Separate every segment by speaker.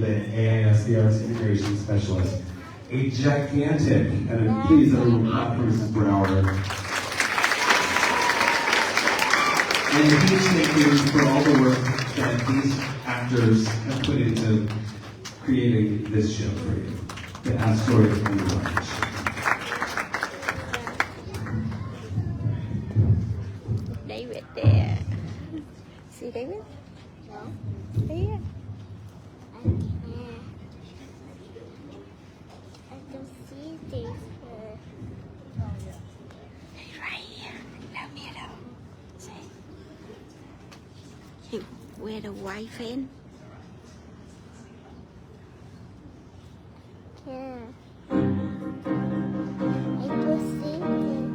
Speaker 1: the AIS, the Arts Integration Specialist. A gigantic, and please everyone clap for Mrs. Brower. And the Peacemakers for all the work that these actors have put into creating this show for you, the Astoria Community Watch.
Speaker 2: David there. See David?
Speaker 3: No.
Speaker 2: Here.
Speaker 3: I can't. I can see this.
Speaker 2: Right here. Down here though. See? You wear the white fan?
Speaker 3: Yeah. I can see this.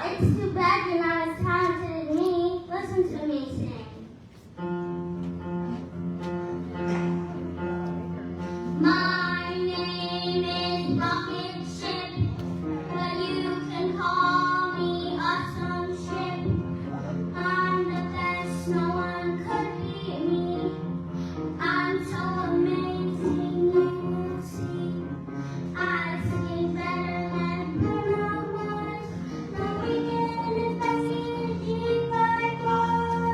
Speaker 3: It's too bad you're not as talented as me. Listen to me sing. My name is Rocket Ship, but you can call me Awesome Ship. I'm the best, no one could beat me. I'm so amazing, you will see. I sing better than Bruno Mars. No weekend is messy and deep by far.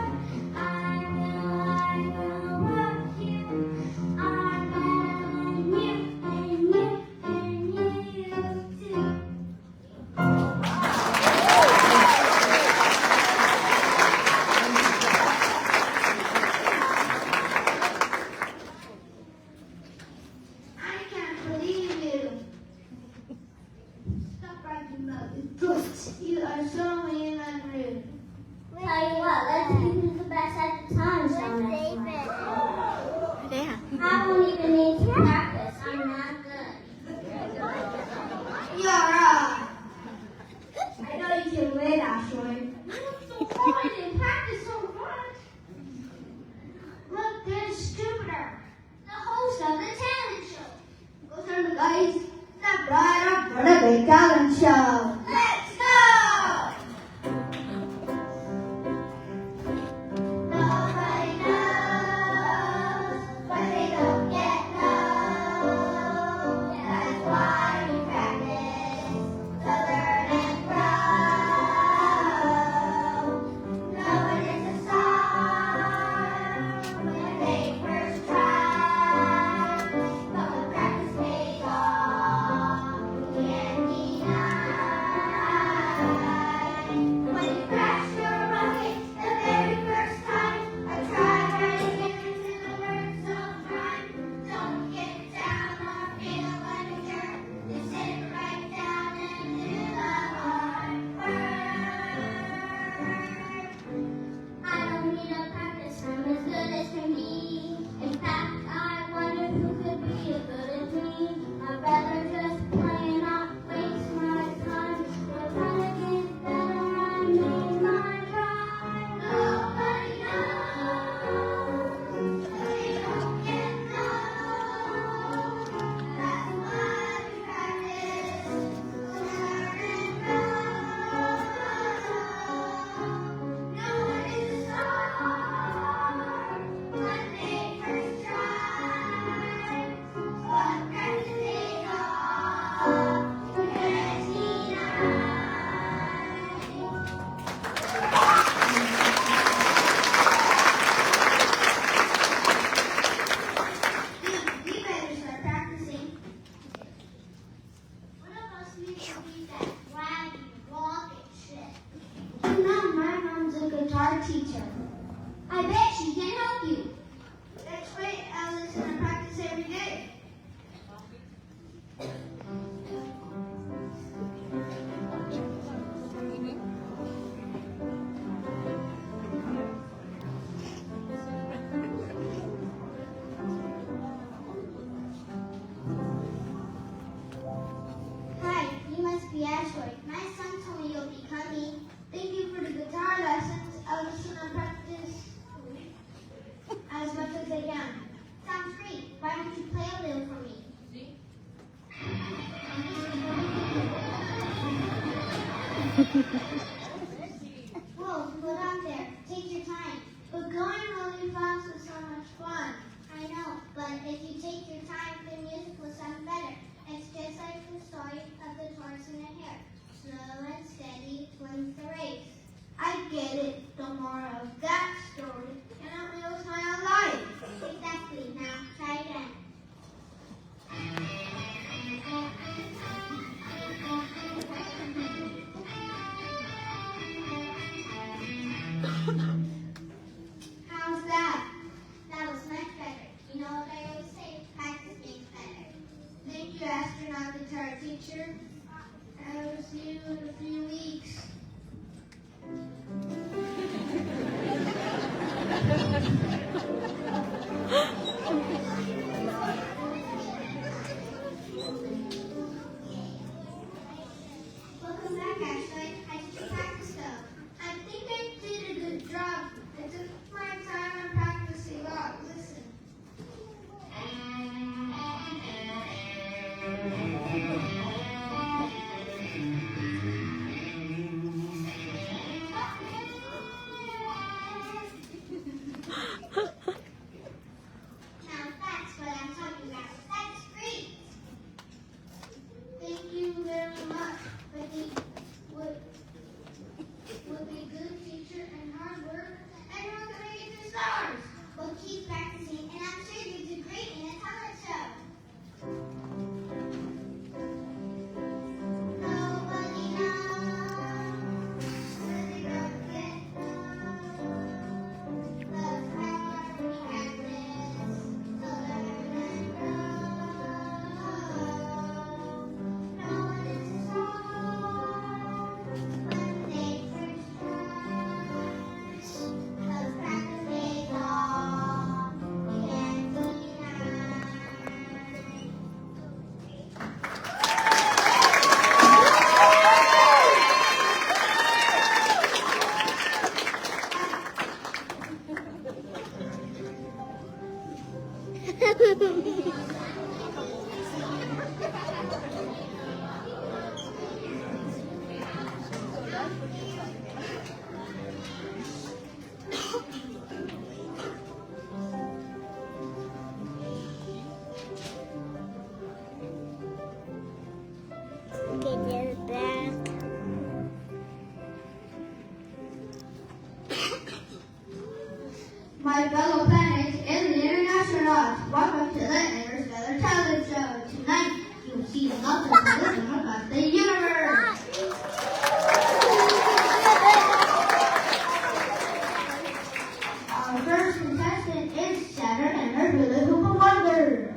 Speaker 3: story. My son told me you'll become me. Thank you for the guitar lessons. I'll listen and practice as much as I can. Sounds great. Why don't you play a little for me? Whoa, slow down there. Take your time. But going really fast is so much fun. I know, but if you take your time, the music will sound better. It's just like the story of the horse and the hare. Slow and steady wins the race. I get it, the moral of that story. Cannot lose my own life. Exactly. Now try again. How's that? That was much better. You know what I always say? Practice makes better. Thank you, astronaut guitar teacher. I will see you in a few weeks. Welcome back, Ashley. I just practiced though. I think I did a good job. I took my time and practiced a lot. Listen. Now that's what I'm talking about. That's great. Thank you very much. But he would be a good teacher and hard work. Everyone's gonna get their stars. Well, keep practicing, and I'm sure you do great in a talent show. Nobody knows where they don't get known. But how we practice, so learn and grow. No one is wrong when they first try. 'Cause practice pays off. You can't deny. My fellow planets and the internationals, welcome to the Interstellar Talent Show. Tonight, you'll see nothing but wisdom about the universe. Our first contestant is Saturn and her Billy Hoop of Wonder.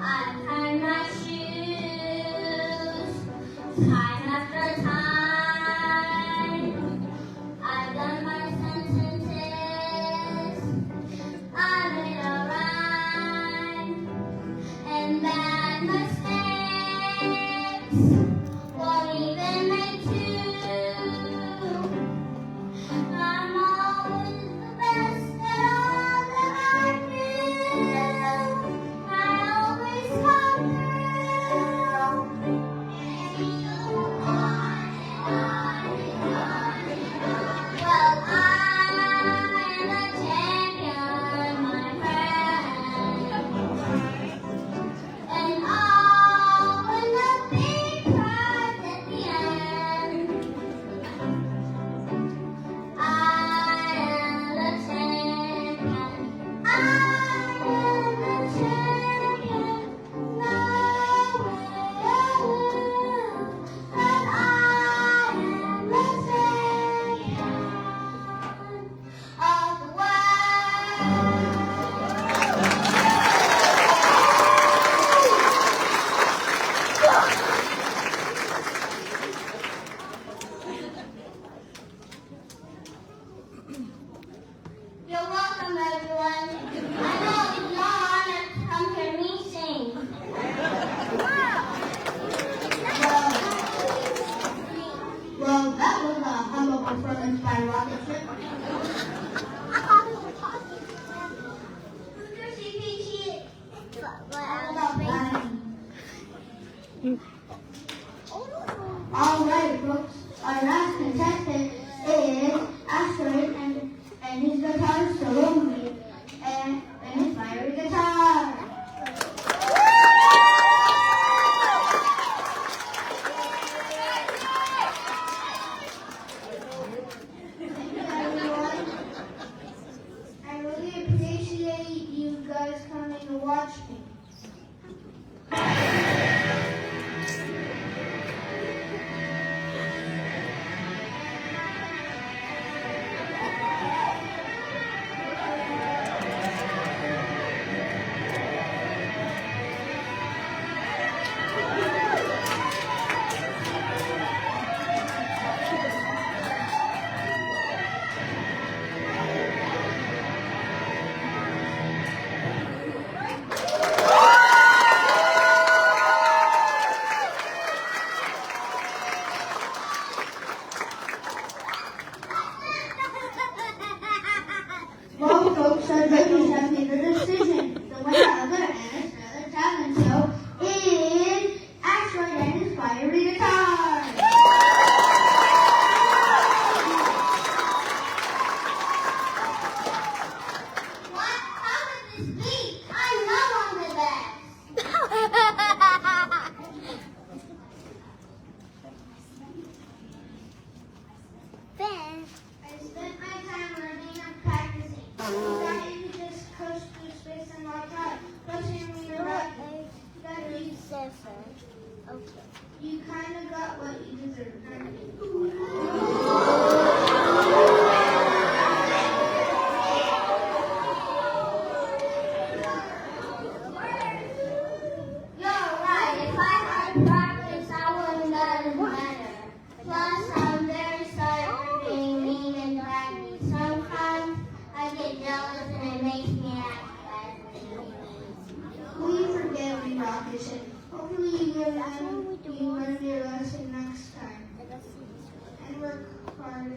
Speaker 3: I've tied my shoes, time after time. I've done my sentences, I made a rhyme, and bad mistakes won't even make two. I'm always the best at all that I do. I always come through. Well, I'm a champion, my friend. And I'll win the big prize at the end. I am the champion. I am the champion. No way I lose. But I am the champion of the world. You're welcome, everyone. I know it's not honor to come hear me sing.
Speaker 4: Well, that was a humble performance by Rocket Ship. All right, folks. Our last contestant is Asteroid and his guitar solo and his fiery guitar. Thank you, everyone. I really appreciate you guys coming to watch me. Well, folks, our judges have made a decision. The winner of the another talent show is Asteroid and his fiery guitar.
Speaker 3: What? How could this be? I know I'm the best.
Speaker 2: Ben.
Speaker 4: I spent my time learning and practicing. You got into this coast through space and all time. Pushing me around.
Speaker 2: Okay.
Speaker 4: You kind of got what you deserved.
Speaker 3: You're right. If I had practice, I wouldn't have gotten better. Plus, I'm very sorry for being mean and bragging. Sometimes I get jealous and it makes me act bad.
Speaker 4: We forgive you, Rocket Ship. Hopefully you learn your lesson next time. And work hard